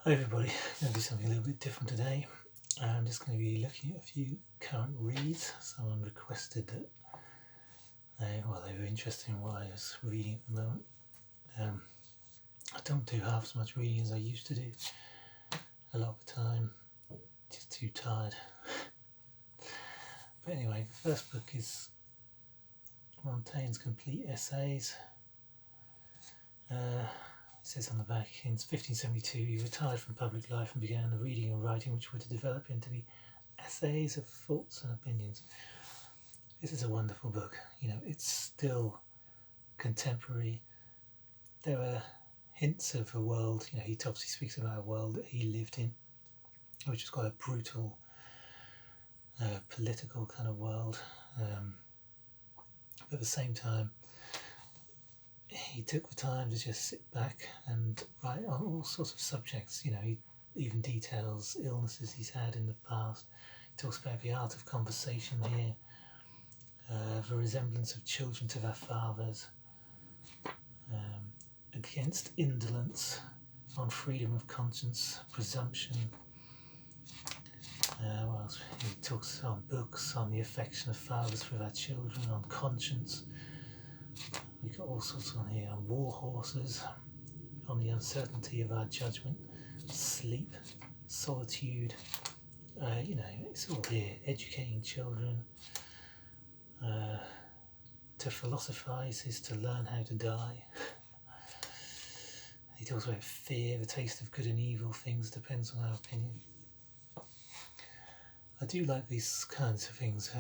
Hi everybody, I'm going to do something a little bit different today. I'm just going to be looking at a few current reads. Someone requested that they were interested in what I was reading at the moment. I don't do half as much reading as I used to do. A lot of the time, just too tired. But anyway, the first book is Montaigne's Complete Essays. It says on the back, in 1572 he retired from public life and began the reading and writing which were to develop into the essays of thoughts and opinions. This is a wonderful book. You know, it's still contemporary. There are hints of a world, you know, he obviously speaks about a world that he lived in, which is quite a brutal, political kind of world. But at the same time, he took the time to just sit back and write on all sorts of subjects. You know, he even details illnesses he's had in the past. He talks about the art of conversation here, the resemblance of children to their fathers, against indolence, on freedom of conscience, presumption. What else? He talks on books, on the affection of fathers for their children, on conscience. We've got all sorts on here, on war horses, on the uncertainty of our judgment, sleep, solitude, you know, it's all here, educating children. To philosophize is to learn how to die. He talks about fear, the taste of good and evil things depends on our opinion. I do like these kinds of things.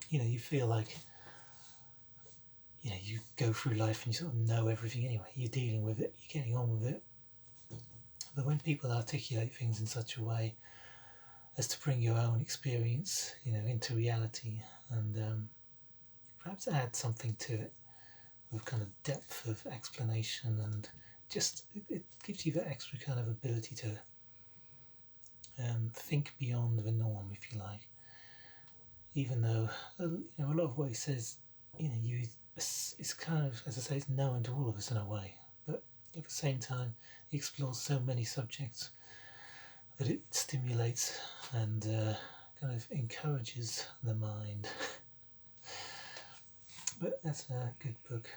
You know, you feel like, you know, you go through life and you sort of know everything anyway. You're dealing with it, you're getting on with it. But when people articulate things in such a way as to bring your own experience, you know, into reality and perhaps add something to it with kind of depth of explanation, and just it gives you that extra kind of ability to think beyond the norm, if you like. Even though, you know, a lot of what he says, you know, it's kind of, as I say, it's known to all of us in a way, but at the same time he explores so many subjects that it stimulates and kind of encourages the mind. But that's a good book.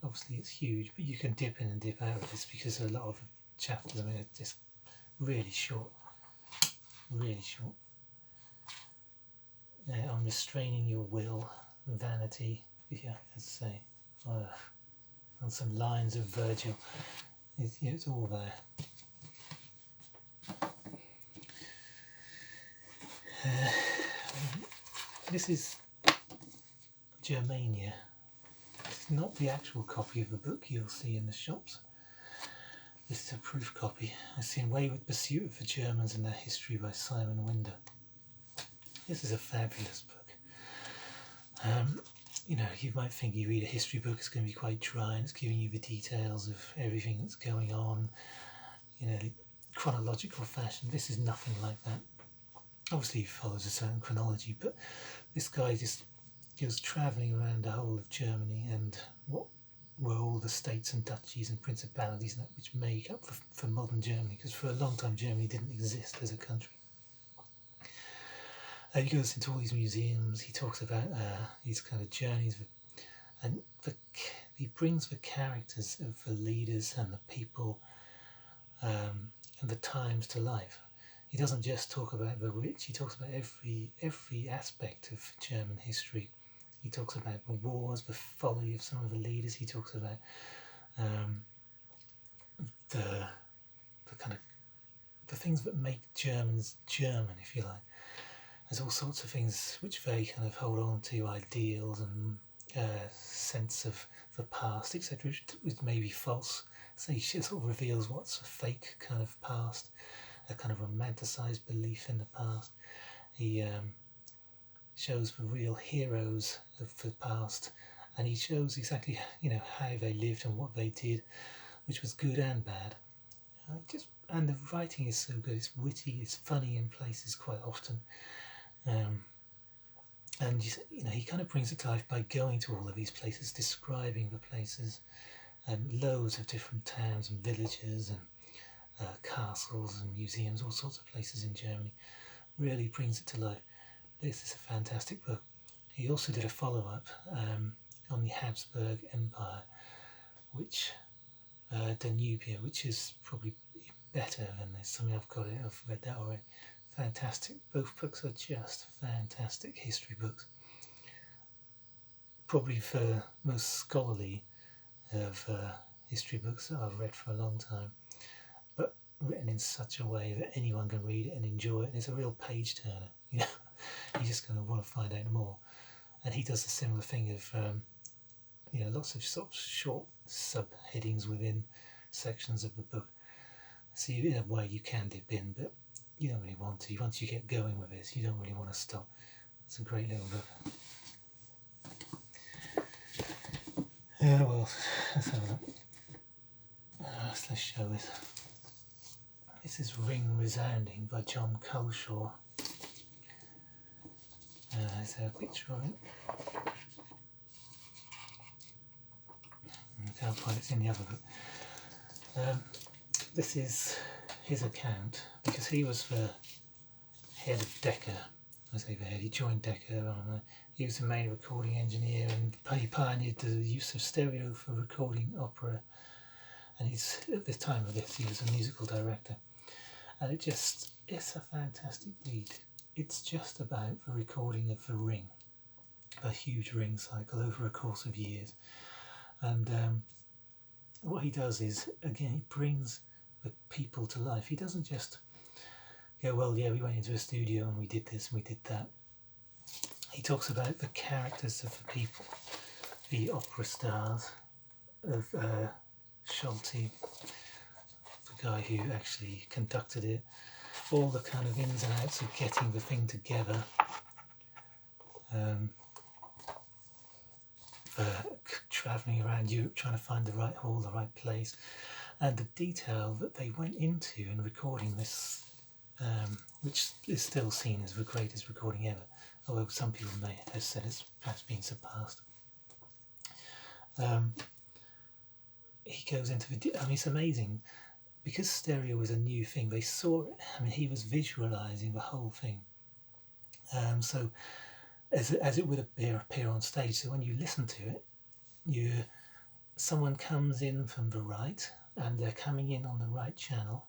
Obviously it's huge, but you can dip in and dip out of this because a lot of chapters, I mean, it's just really short, really short. On restraining your will, vanity, yeah, let's say, on some lines of Virgil, it's all there. This is Germania. It's not the actual copy of the book you'll see in the shops. This is a proof copy. It's in Wayward Pursuit of the Germans and Their History by Simon Winder. This is a fabulous book. You know, you might think you read a history book, it's going to be quite dry and it's giving you the details of everything that's going on, you know, chronological fashion. This is nothing like that. Obviously he follows a certain chronology, but this guy just goes travelling around the whole of Germany and what were all the states and duchies and principalities and that which make up for modern Germany, because for a long time Germany didn't exist as a country. He goes into all these museums, he talks about these kind of journeys, and he brings the characters of the leaders and the people and the times to life. He doesn't just talk about the rich, he talks about every aspect of German history. He talks about the wars, the folly of some of the leaders, he talks about the kind of the things that make Germans German, if you like. There's all sorts of things which they kind of hold on to, ideals and sense of the past, etc., which may be false. So he sort of reveals what's a fake kind of past, a kind of romanticised belief in the past. He shows the real heroes of the past, and he shows exactly, you know, how they lived and what they did, which was good and bad. And the writing is so good. It's witty, it's funny in places quite often. And you know, he kind of brings it to life by going to all of these places, describing the places, and loads of different towns and villages, and castles and museums, all sorts of places in Germany. Really brings it to life. This is a fantastic book. He also did a follow-up on the Habsburg Empire, which Danubia, which is probably better than this. Something I've read that already. Fantastic. Both books are just fantastic history books. Probably the most scholarly of history books that I've read for a long time, but written in such a way that anyone can read it and enjoy it. It's a real page turner. You know, you're just going to want to find out more. And he does a similar thing of lots of sort of short subheadings within sections of the book. So in a way you can dip in, but you don't really want to. Once you get going with this, you don't really want to stop. It's a great little book. Well, let's have a look. Let's show this. This is Resounding by John Coleshaw. Is there a picture of it? I can't find it. It's in the other book. This is his account, because he was the head of Decca. I say the head, he joined Decca. He was the main recording engineer, and he pioneered the use of stereo for recording opera. And at the time of this, he was a musical director. And it's a fantastic read. It's just about the recording of the Ring, a huge Ring cycle over a course of years. And what he does is, again, he brings the people to life. He doesn't just go, well, yeah, we went into a studio and we did this and we did that. He talks about the characters of the people, the opera stars of Schulte, the guy who actually conducted it, all the kind of ins and outs of getting the thing together, travelling around Europe trying to find the right hall, the right place, and the detail that they went into in recording this, which is still seen as the greatest recording ever, although some people may have said it's perhaps been surpassed. He goes into it's amazing, because stereo was a new thing. They saw it. He was visualizing the whole thing. So as it would appear on stage. So when you listen to it, someone comes in from the right, and they're coming in on the right channel,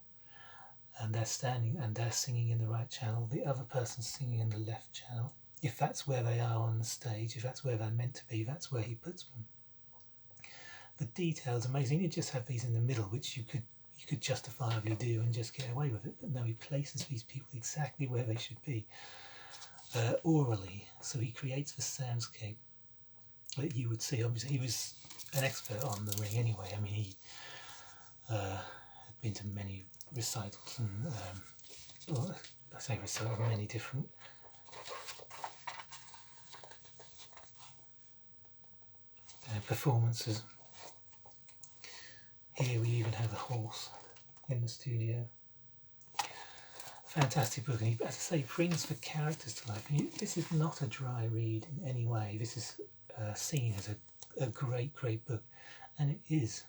and they're standing and they're singing in the right channel. The other person's singing in the left channel. If that's where they are on the stage, if that's where they're meant to be, that's where he puts them. The detail's amazing. You just have these in the middle, which you could justifiably do and just get away with it. But no, he places these people exactly where they should be, orally. So he creates the soundscape that you would see. Obviously, he was an expert on the Ring anyway. He had been to many recitals and, many different performances. Here we even have a horse in the studio. Fantastic book, and he, as I say, brings the characters to life. And this is not a dry read in any way. This is seen as a great, great book, and it is.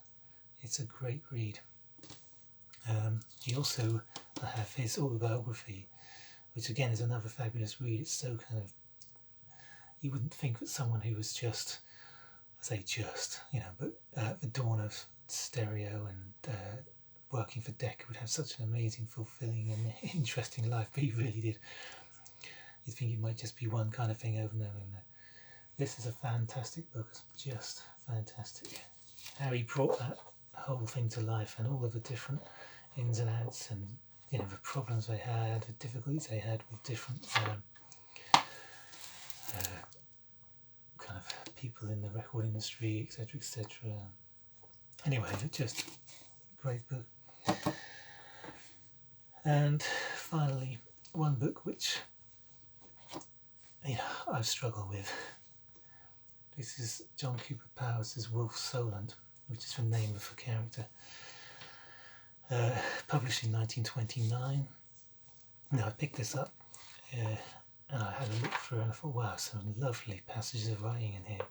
It's a great read. You also have his autobiography, which again is another fabulous read. It's so kind of, you wouldn't think that someone who was but at the dawn of stereo and working for Decca would have such an amazing, fulfilling and interesting life, but he really did. You'd think it might just be one kind of thing over and over and over. This is a fantastic book, it's just fantastic. How he brought that whole thing to life, and all of the different ins and outs, and the problems they had, the difficulties they had with different kind of people in the record industry, etc., etc. Anyway, just a great book. And finally, one book which I've struggled with. This is John Cooper Powers' Wolfslayer, which is the name of the character. Published in 1929. Now I picked this up and I had a look through and I thought, wow, some lovely passages of writing in here.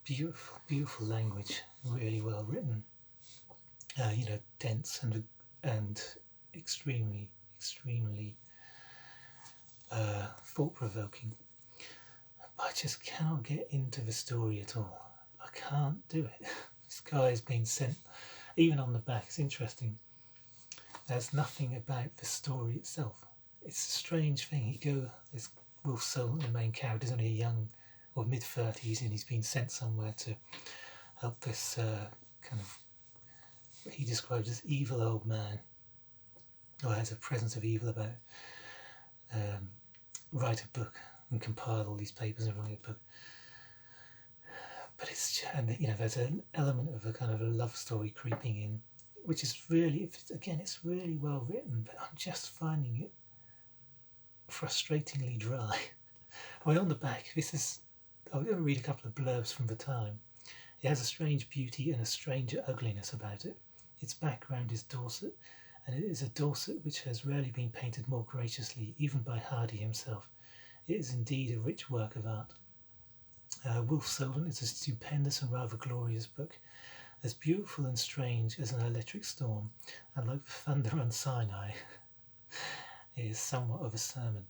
Beautiful, beautiful language, really well written. dense and extremely thought-provoking. I just cannot get into the story at all. I can't do it. This guy has been sent, even on the back, it's interesting. There's nothing about the story itself. It's a strange thing. This Wolfslayer, the main character, is only a young or mid-30s, and he's been sent somewhere to help this kind of, what he describes as evil old man, or has a presence of evil about, write a book and compile all these papers and write a book. But it's, and there's an element of a kind of a love story creeping in, which is really, it's really well written, but I'm just finding it frustratingly dry. On the back, I'm going to read a couple of blurbs from the time. It has a strange beauty and a stranger ugliness about it. Its background is Dorset, and it is a Dorset which has rarely been painted more graciously, even by Hardy himself. It is indeed a rich work of art. Wolfslayer is a stupendous and rather glorious book, as beautiful and strange as an electric storm, and like the thunder on Sinai, it is somewhat of a sermon.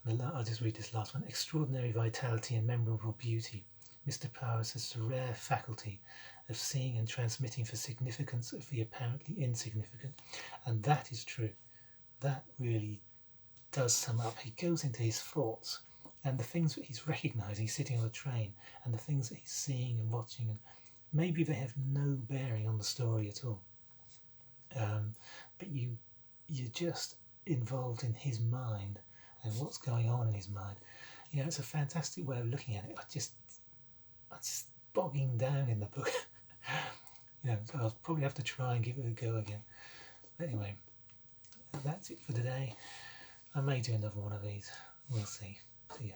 And I'll just read this last one. Extraordinary vitality and memorable beauty. Mr. Powers has the rare faculty of seeing and transmitting the significance of the apparently insignificant. And that is true. That really does sum up. He goes into his thoughts and the things that he's recognising sitting on a train, and the things that he's seeing and watching, and maybe they have no bearing on the story at all. But you're just involved in his mind and what's going on in his mind. It's a fantastic way of looking at it. I just bogging down in the book. So I'll probably have to try and give it a go again. But anyway, that's it for today. I may do another one of these. We'll see. See ya.